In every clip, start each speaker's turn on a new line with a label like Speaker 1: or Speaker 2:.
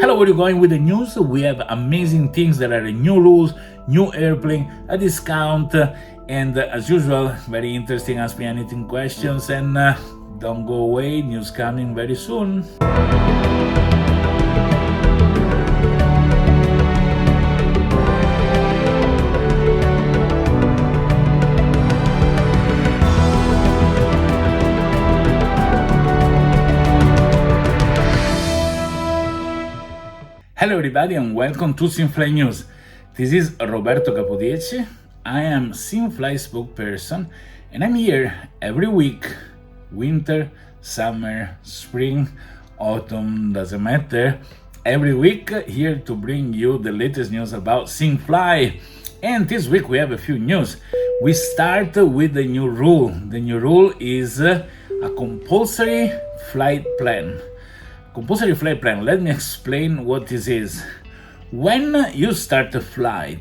Speaker 1: Hello, where are you going with the news? We have amazing things. There are new rules, new airplane, a discount, and as usual, very interesting Ask Me Anything questions. And don't go away, news coming very soon. Hello everybody and welcome to Simfly News. This is Roberto Capodieci. I am Simfly spokesperson and I'm here every week, winter, summer, spring, autumn, doesn't matter. Every week here to bring you the latest news about Simfly. And this week we have a few news. We start with the new rule. The new rule is a compulsory flight plan. Compulsory flight plan, let me explain what this is. When you start a flight,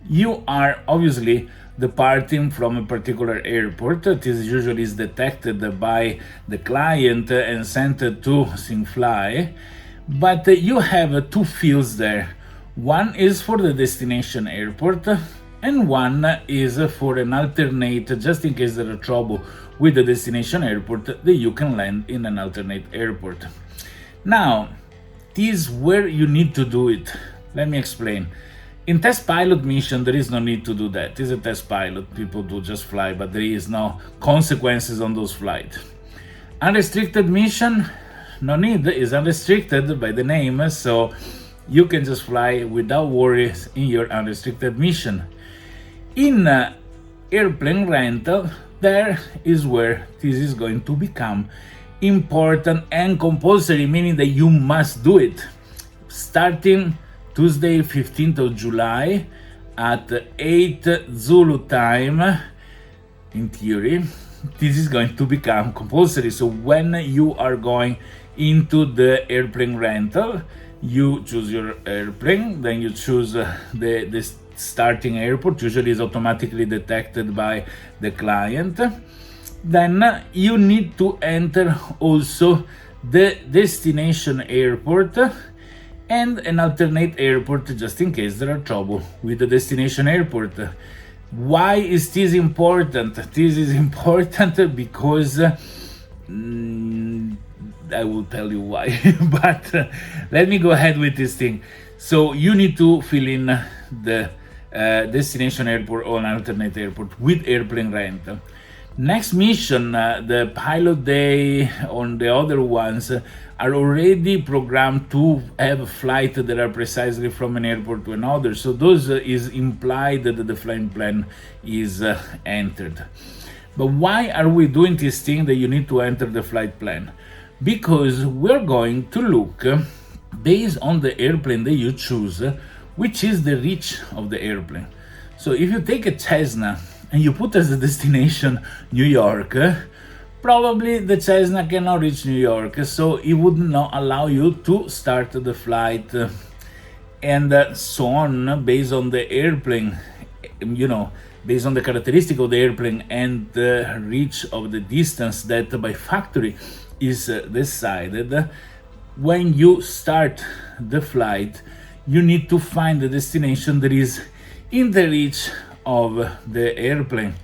Speaker 1: you are obviously departing from a particular airport. This usually is detected by the client and sent to Simfly. But you have two fields there. One is for the destination airport and one is for an alternate, just in case there are trouble with the destination airport, that you can land in an alternate airport. Now, this is where you need to do it. Let me explain. In test pilot mission, there is no need to do that. It's a test pilot. People do just fly, but there is no consequences on those flights. Unrestricted mission, no need. It's unrestricted by the name, so you can just fly without worries in your unrestricted mission. In airplane rental, there is where this is going to become important and compulsory, meaning that you must do it. Starting Tuesday, 15th of July at 8 Zulu time, in theory, this is going to become compulsory. So when you are going into the airplane rental, you choose your airplane, then you choose the starting airport, usually is automatically detected by the client. Then you need to enter also the destination airport and an alternate airport, just in case there are trouble with the destination airport. Why is this important? This is important because I will tell you why, but let me go ahead with this thing. So you need to fill in the destination airport or an alternate airport with airplane rental. Next mission, the pilot day on the other ones are already programmed to have a flight that are precisely from an airport to another. So those is implied that the flight plan is entered. But why are we doing this thing that you need to enter the flight plan? Because we're going to look based on the airplane that you choose, which is the reach of the airplane. So if you take a Cessna and you put as a destination New York, probably the Cessna cannot reach New York, so it would not allow you to start the flight, and so on, based on the airplane, based on the characteristic of the airplane and the reach of the distance that by factory is decided. When you start the flight, you need to find the destination that is in the reach of the airplane.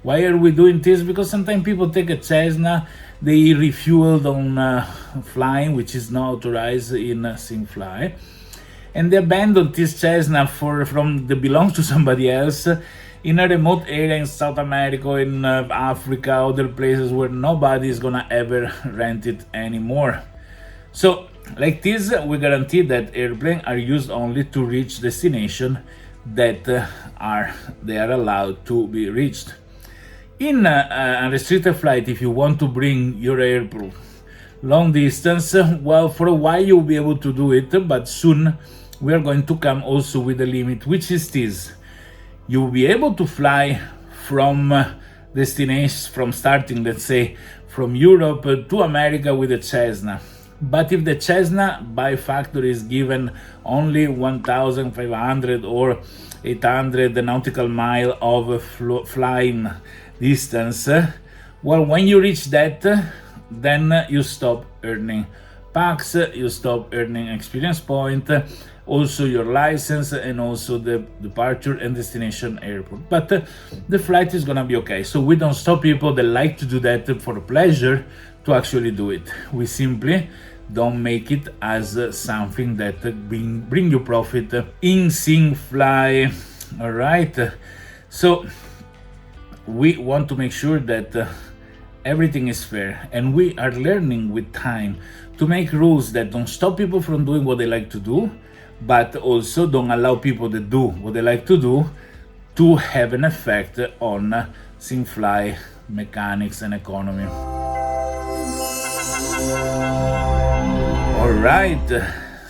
Speaker 1: Why are we doing this? Because sometimes people take a Cessna, they refueled on flying, which is not authorized in Simfly, and they abandon this Cessna that belongs to somebody else in a remote area in South America, in Africa, other places where nobody is gonna ever rent it anymore. So like this, we guarantee that airplanes are used only to reach destination that they are allowed to be reached. In a unrestricted flight, if you want to bring your airplane long distance, well, for a while you'll be able to do it, but soon we are going to come also with a limit, which is this. You'll be able to fly from destination, from starting, let's say, from Europe to America with a Cessna. But if the Cessna by factory is given only 1,500 or 800 nautical mile of flying distance, well, when you reach that, then you stop earning pax, you stop earning experience point, also your license, and also the departure and destination airport. But the flight is gonna be okay. So we don't stop people that like to do that for pleasure to actually do it. We simply don't make it as something that bring you profit in Simfly. All right. So we want to make sure that everything is fair, and we are learning with time to make rules that don't stop people from doing what they like to do, but also don't allow people that do what they like to do to have an effect on Simfly mechanics and economy. All right,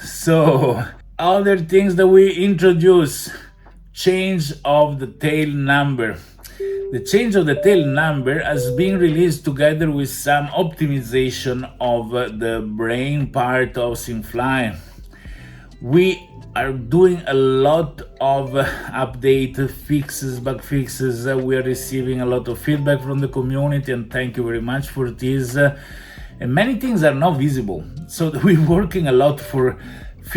Speaker 1: so other things that we introduce: change of the tail number. The change of the tail number has been released together with some optimization of the brain part of Simfly. We are doing a lot of update fixes, bug fixes. We are receiving a lot of feedback from the community, and thank you very much for this. And many things are not visible, so we're working a lot for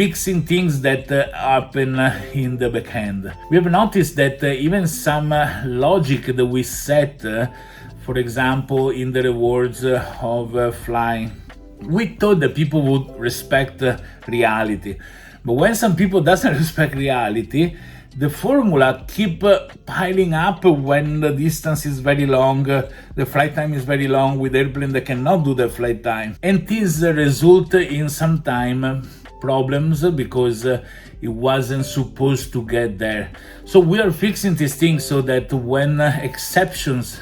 Speaker 1: fixing things that happen in the backend. We have noticed that even some logic that we set, for example, in the rewards of flying, we thought that people would respect reality. But when some people doesn't respect reality, the formula keep piling up when the distance is very long, the flight time is very long with airplane that cannot do the flight time. And this result in some time problems because it wasn't supposed to get there. So we are fixing these things so that when exceptions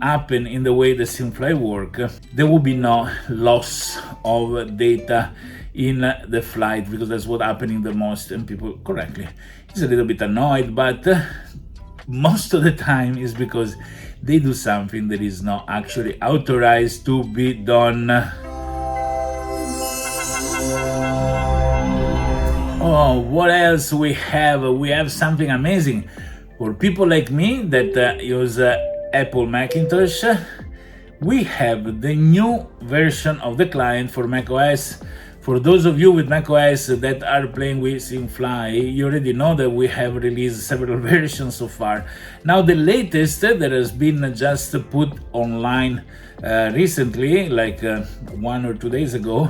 Speaker 1: happen in the way the Simfly work, there will be no loss of data in the flight, because that's what happening the most, and people correctly is a little bit annoyed, but most of the time is because they do something that is not actually authorized to be done. Oh, what else we have? We have something amazing for people like me that use Apple Macintosh. We have the new version of the client for macOS. For those of you with macOS that are playing with Simfly, you already know that we have released several versions so far. Now the latest that has been just put online recently, like 1 or 2 days ago,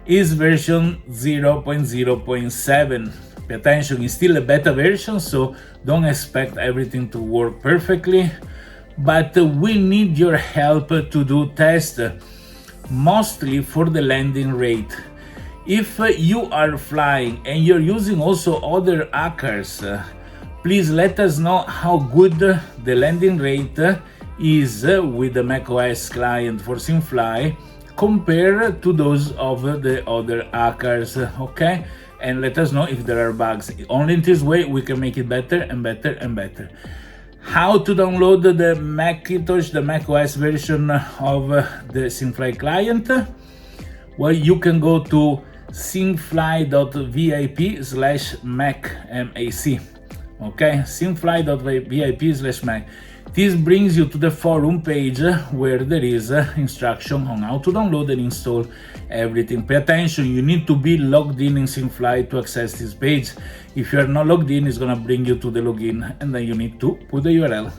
Speaker 1: is version 0.0.7. Pay attention, it's still a beta version, so don't expect everything to work perfectly, but we need your help to do tests, mostly for the landing rate. If you are flying and you're using also other hackers, please let us know how good the landing rate is with the macOS client for Simfly compared to those of the other hackers, okay? And let us know if there are bugs. Only in this way we can make it better and better and better. How to download the Macintosh, the macOS version of the Simfly client? Well, you can go to simfly.vip/mac, MAC. Okay, simfly.vip/mac. This brings you to the forum page where there is instruction on how to download and install everything. Pay attention, you need to be logged in Simfly to access this page. If you are not logged in, it's gonna bring you to the login, and then you need to put the URL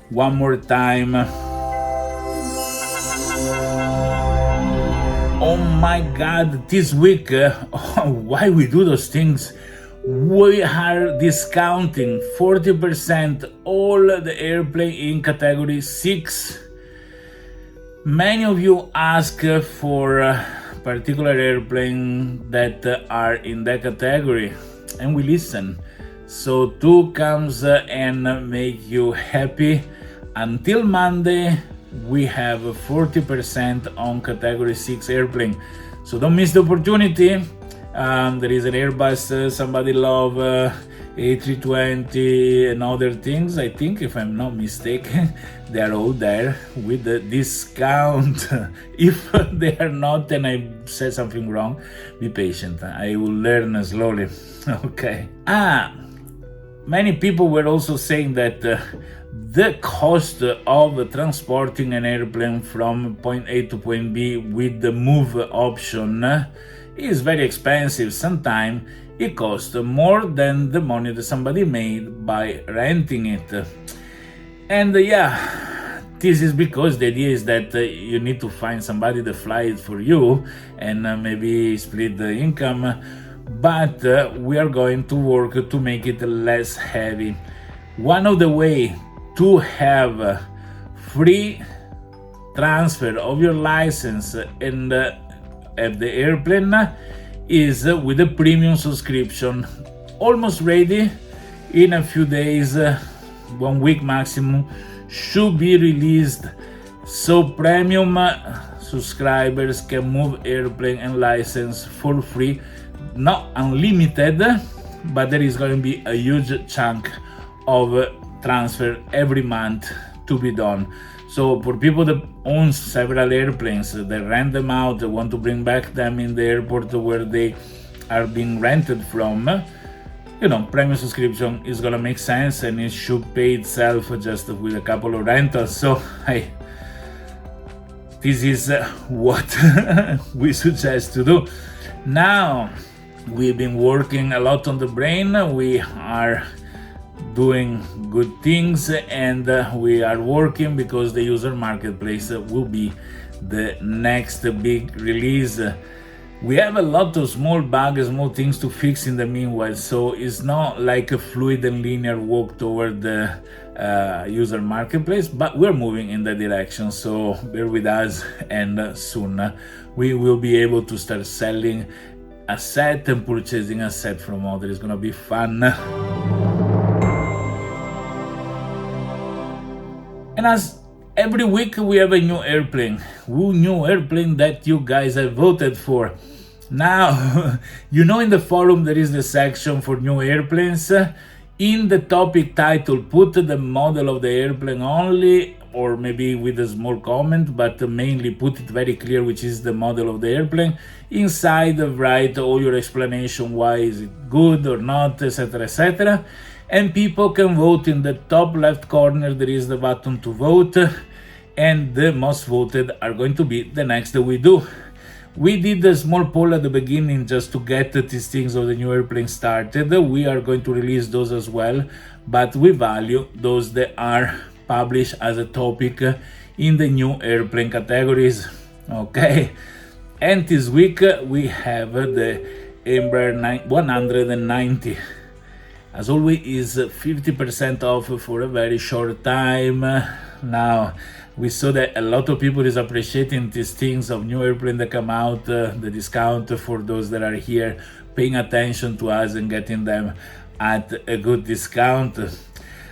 Speaker 1: one more time. Oh my god, this week, why we do those things? We are discounting 40% all the airplane in category 6. Many of you ask for particular airplane that are in that category, and we listen. So to comes and make you happy. Until Monday, we have 40% on category 6 airplane. So don't miss the opportunity. There is an Airbus, somebody love A320 and other things. I think, if I'm not mistaken, they are all there with the discount. If they are not and I said something wrong, be patient. I will learn slowly. Okay. Many people were also saying that the cost of transporting an airplane from point A to point B with the move option is very expensive. Sometimes it costs more than the money that somebody made by renting it. And this is because the idea is that you need to find somebody to fly it for you and maybe split the income, but we are going to work to make it less heavy. One of the way to have free transfer of your license and have the airplane is with a premium subscription. Almost ready. In a few days, 1 week maximum, should be released, so premium subscribers can move airplane and license for free. Not unlimited, but there is going to be a huge chunk of transfer every month to be done. So for people that own several airplanes, they rent them out, they want to bring back them in the airport where they are being rented from, premium subscription is gonna make sense, and it should pay itself just with a couple of rentals. So this is what we suggest to do. Now, we've been working a lot on the brain. We are doing good things, and we are working because the user marketplace will be the next big release. We have a lot of small bugs, small things to fix in the meanwhile, so it's not like a fluid and linear walk toward the user marketplace, but we're moving in that direction, so bear with us, and soon we will be able to start selling a set and purchasing a set from others. It's gonna be fun. And as every week we have a new airplane. New airplane that you guys have voted for. Now, in the forum there is the section for new airplanes. In the topic title, put the model of the airplane only, or maybe with a small comment, but mainly put it very clear which is the model of the airplane. Inside, write all your explanation, why is it good or not, etc., etc. And people can vote. In the top left corner there is the button to vote, and the most voted are going to be the next that we do. We did a small poll at the beginning just to get these things of the new airplane started. We are going to release those as well, but we value those that are published as a topic in the new airplane categories. Okay, and this week we have the Embraer 190. As always, is 50% off for a very short time. Now, we saw that a lot of people is appreciating these things of new airplane that come out, the discount for those that are here, paying attention to us and getting them at a good discount.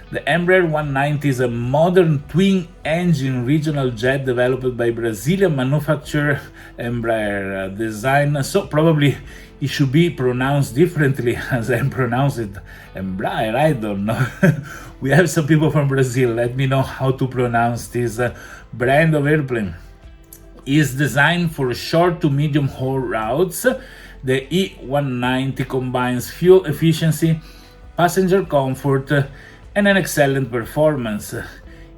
Speaker 1: The Embraer 190 is a modern twin-engine regional jet developed by Brazilian manufacturer Embraer. Design, so probably it should be pronounced differently as I pronounce it. Embraer, I don't know. We have some people from Brazil. Let me know how to pronounce this brand of airplane. Is designed for short to medium haul routes. The E-190 combines fuel efficiency, passenger comfort, and an excellent performance.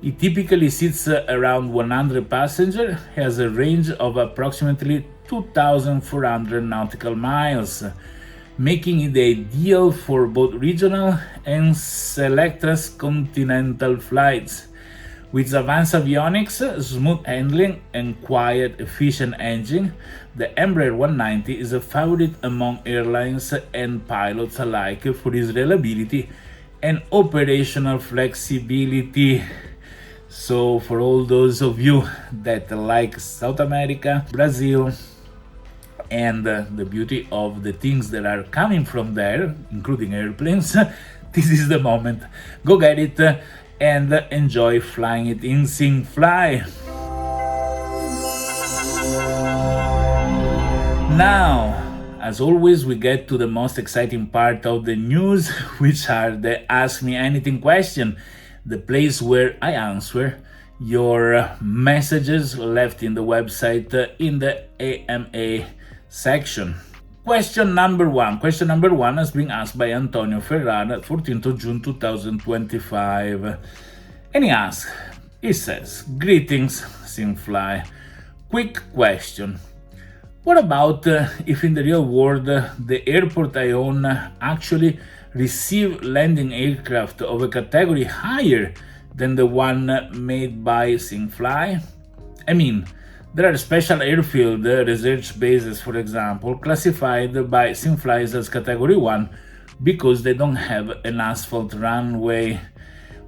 Speaker 1: It typically sits around 100 passengers, has a range of approximately 2,400 nautical miles, making it ideal for both regional and select continental flights. With advanced avionics, smooth handling, and quiet, efficient engine, the Embraer 190 is a favorite among airlines and pilots alike for its reliability and operational flexibility. So for all those of you that like South America, Brazil, and the beauty of the things that are coming from there, including airplanes, this is the moment. Go get it and enjoy flying it in Simfly. Now, as always, we get to the most exciting part of the news, which are the Ask Me Anything question, the place where I answer your messages left in the website in the AMA section. Question number one has been asked by Antonio Ferrara, 14th of June 2025. And he says, greetings, Simfly. Quick question. What about if in the real world the airport I own actually receive landing aircraft of a category higher than the one made by Simfly? I mean, there are special airfield research bases, for example, classified by Simfly as category 1 because they don't have an asphalt runway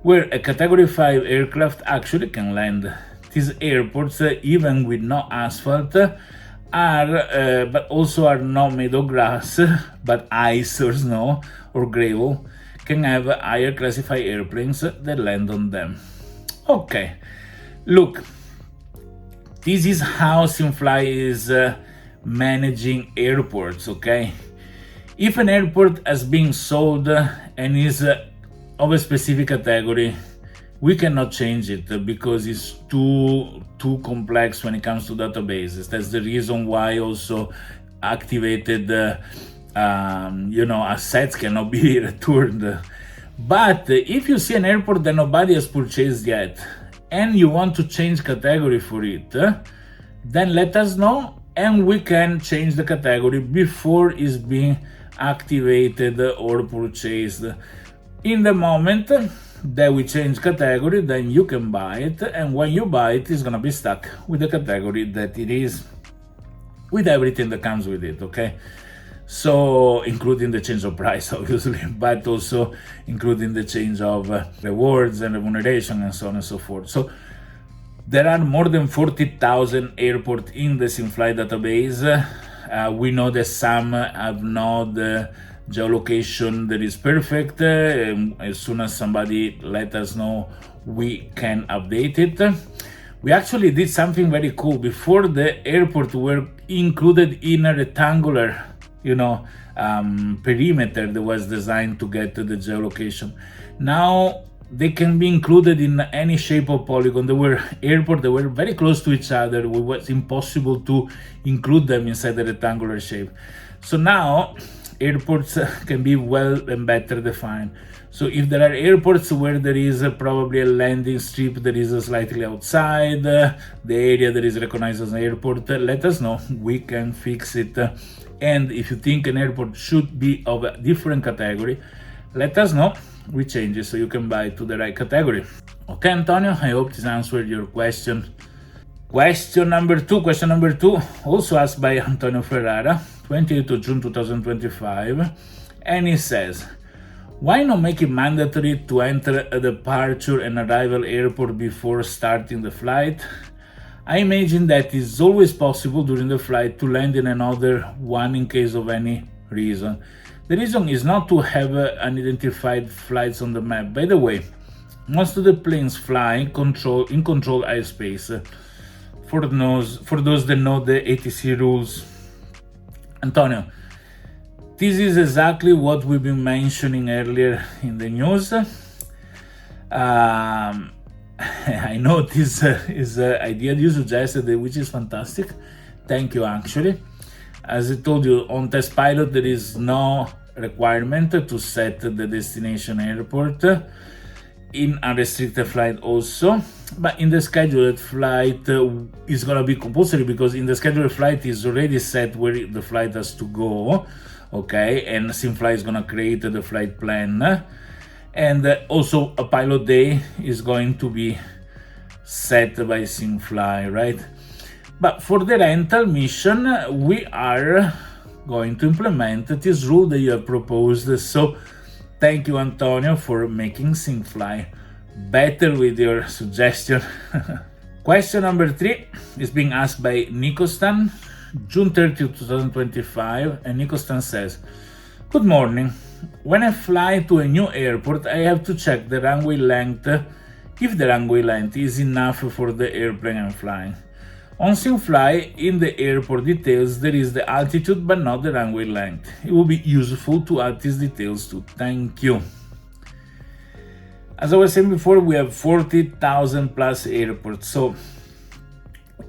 Speaker 1: where a category 5 aircraft actually can land. These airports, even with no asphalt, are but also are not made of grass, but ice or snow or gravel, can have higher classified airplanes that land on them. Okay, look, this is how Simfly is managing airports, okay? If an airport has been sold and is of a specific category, we cannot change it because it's too complex when it comes to databases. That's the reason why also activated assets cannot be returned. But if you see an airport that nobody has purchased yet and you want to change category for it, then let us know and we can change the category before it's being activated or purchased. In the moment that we change category, then you can buy it, and when you buy it, it's gonna be stuck with the category that it is, with everything that comes with it, okay? So, including the change of price, obviously, but also including the change of rewards and remuneration and so on and so forth. So, there are more than 40,000 airports in the Simfly database. We know that some have not geolocation that is perfect. As soon as somebody let us know, we can update it. We actually did something very cool. Before, the airport were included in a rectangular perimeter that was designed to get the geolocation. Now they can be included in any shape of polygon. There were airports that were very close to each other. It was impossible to include them inside the rectangular shape. So now airports can be well and better defined. So if there are airports where there is probably a landing strip that is slightly outside the area that is recognized as an airport, let us know, we can fix it. And if you think an airport should be of a different category, let us know, we change it so you can buy it to the right category. Okay, Antonio, I hope this answered your question. Question number two, also asked by Antonio Ferrara, 28th of June 2025, and he says, why not make it mandatory to enter a departure and arrival airport before starting the flight? I imagine that it's always possible during the flight to land in another one in case of any reason. The reason is not to have unidentified flights on the map. By the way, most of the planes fly in controlled airspace. For those that know the ATC rules, Antonio, this is exactly what we've been mentioning earlier in the news. I know this is an idea you suggested, which is fantastic. Thank you, actually. As I told you, on test pilot, there is no requirement to set the destination airport. In unrestricted flight also, but in the scheduled flight is going to be compulsory, because in the scheduled flight is already set where the flight has to go, okay, and Simfly is going to create the flight plan, and also a pilot day is going to be set by Simfly, right? But for the rental mission, we are going to implement this rule that you have proposed. So thank you, Antonio, for making Simfly better with your suggestion. Question number 3 is being asked by Nikostan, June 30, 2025, and Nikostan says, good morning. When I fly to a new airport, I have to check the runway length, if the runway length is enough for the airplane I'm flying. On Simfly, in the airport details, there is the altitude but not the runway length. It will be useful to add these details too. Thank you. As I was saying before, we have 40,000 plus airports. So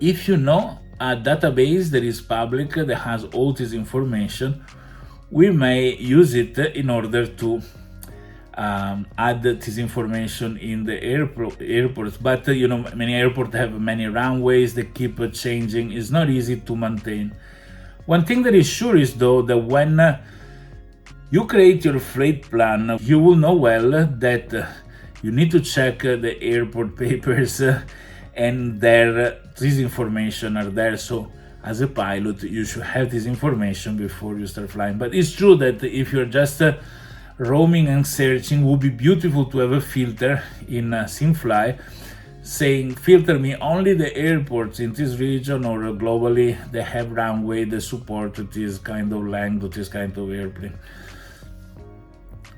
Speaker 1: if you know a database that is public, that has all this information, we may use it in order to add this information in the airports. But many airports have many runways that keep changing. It's not easy to maintain. One thing that is sure is though that when you create your flight plan, you will know well that you need to check the airport papers and this information are there. So as a pilot, you should have this information before you start flying. But it's true that if you're just roaming and searching, it would be beautiful to have a filter in Simfly saying filter me only the airports in this region or globally that have runway that support this kind of length, this kind of airplane.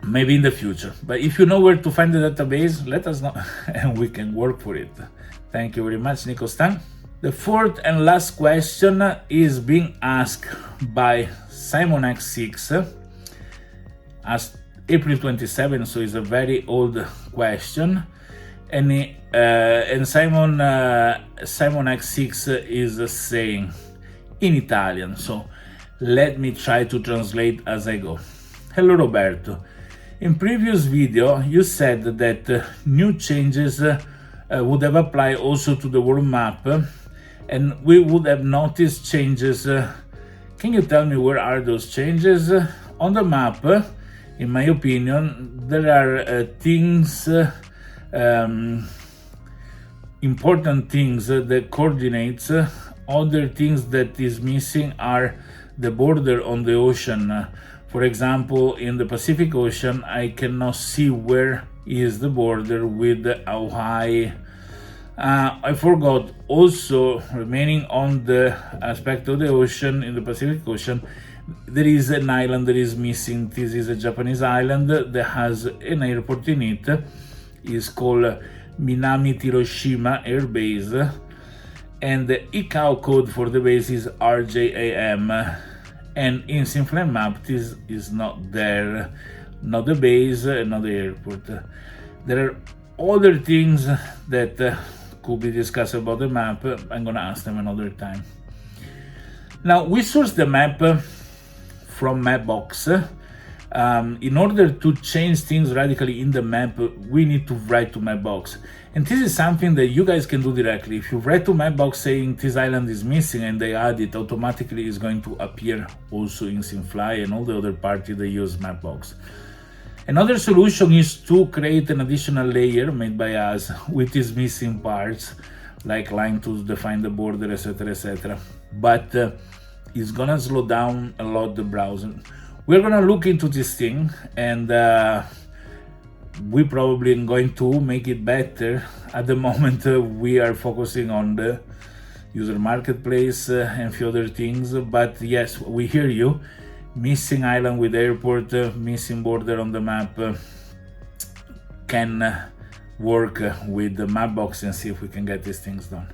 Speaker 1: Maybe in the future, but if you know where to find the database, let us know and we can work for it. Thank you very much, Nico Stan. The fourth and last question is being asked by Simon X6 as April 27, so it's a very old question. And Simon X6 is saying in Italian, so let me try to translate as I go. Hello Roberto. In previous video, you said that new changes would have applied also to the world map, and we would have noticed changes. Can you tell me where are those changes? On the map, in my opinion, there are things, important things, the coordinates. Other things that is missing are the border on the ocean. For example, in the Pacific Ocean, I cannot see where is the border with Hawaii. I forgot also, remaining on the aspect of the ocean, in the Pacific Ocean, there is an island that is missing. This is a Japanese island that has an airport in it. It's called Minami Hiroshima Air Base. And the ICAO code for the base is RJAM. And in Simfly map, this is not there, not the base, not the airport. There are other things that could be discussed about the map. I'm gonna ask them another time. Now, we source the map from Mapbox. In order to change things radically in the map, we need to write to Mapbox. And this is something that you guys can do directly. If you write to Mapbox saying this island is missing and they add it, automatically is going to appear also in Simfly and all the other parties that use Mapbox. Another solution is to create an additional layer made by us with these missing parts, like line to define the border, etc., etc. But it's gonna slow down a lot the browser. We're gonna look into this thing, and we probably going to make it better. At the moment, we are focusing on the user marketplace and a few other things. But yes, we hear you. Missing island with airport, missing border on the map, can work with the Mapbox and see if we can get these things done.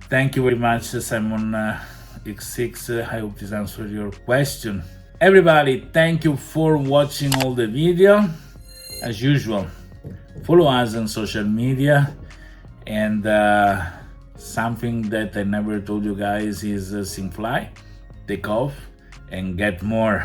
Speaker 1: Thank you very much, Simon X6. I hope this answered your question. Everybody, thank you for watching all the video. As usual, follow us on social media, and something that I never told you guys is Simfly. Take off and get more.